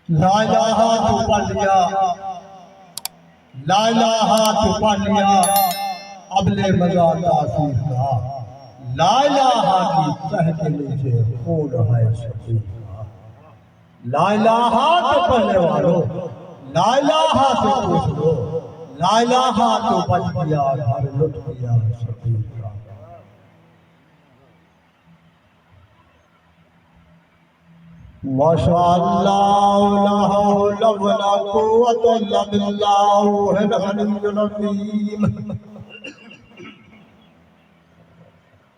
ला इलाहा तो पढ़ लिया, ला इलाहा तो पढ़ लिया, अबले मजा तासीर का ला इलाहा की तह के नीचे खून है शकीर का। ला इलाहा तो पढ़ने वालों, ला इलाहा से पूछ लो, ला इलाहा तो बच गया घर लुट गया शकीर का। माशाअल्लाह ला हौला वला कुव्वता इल्ला बिल्लाहिल अलिय्यिल अज़ीम।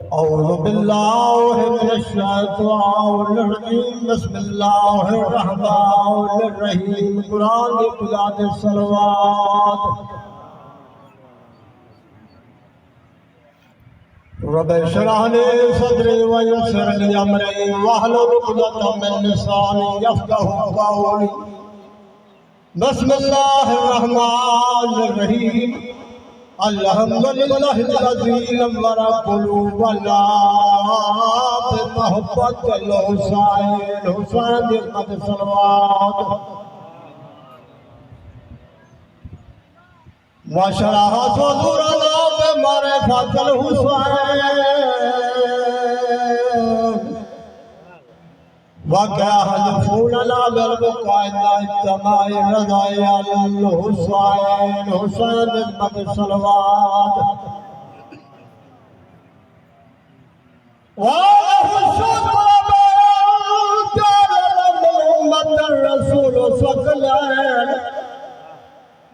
औज़ु बिल्लाहि मिनश शैतानिर रजीम। बिस्मिल्लाहिर रहमानिर रहीम। कुरान की तिलावत सलवात। रब इश्रह ली सदरी व यस्सिर ली अमरी वहलुल उक़दतम मिन लिसानी यफ़क़हू क़ौली। बिस्मिल्लाहिर रहमानिर रहीम। अल्हम्दुलिल्लाहिल्लज़ी नव्वरा क़ुलूबना बिमहब्बतिल हुसैन। हुसैन की क़द सलवात। वशरह सदरना बिमअरिफ़तिल हुसैन वकहलफूना बिलबुक़ाए इत्तबाए रज़ाइल हुसैन। हुसैन की क़द सलवात।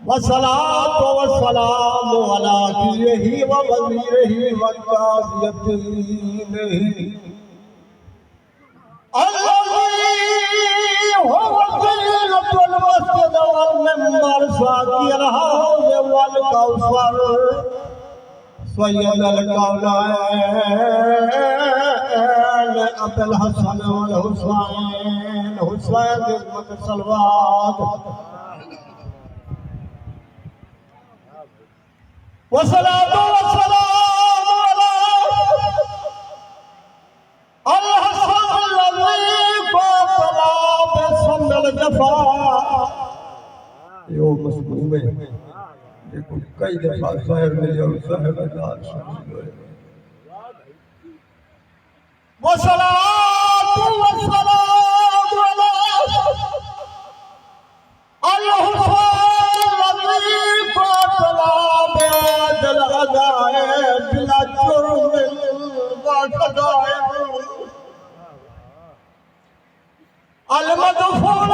वस्सलातु वस्सलामु अला अख़ीही व वज़ीरिही व काज़ियतिही अल्लज़ी हुवा ज़ीनतुल मस्जिद वल मिंबर साक़ियल हौज़ वल कौसर सय्यदुल कौनैन अबुल हसन वल हुसैन। हुसैन की क़द सलवात। वस्सलातु वस्सलामु अला अल हसन अल्लज़ी क़तला बिसमिल जफ़ा। यो मसमूम है, देखो कई दफा ज़हर मिले और ज़हर अज़ार शामिल हुए। वस्सलातु वस्सलामु अला अल हुसैन अल्लज़ी क़तला बिअदल अज़ाए बिला जुर्मिन व क़ज़ाए अल मदफून।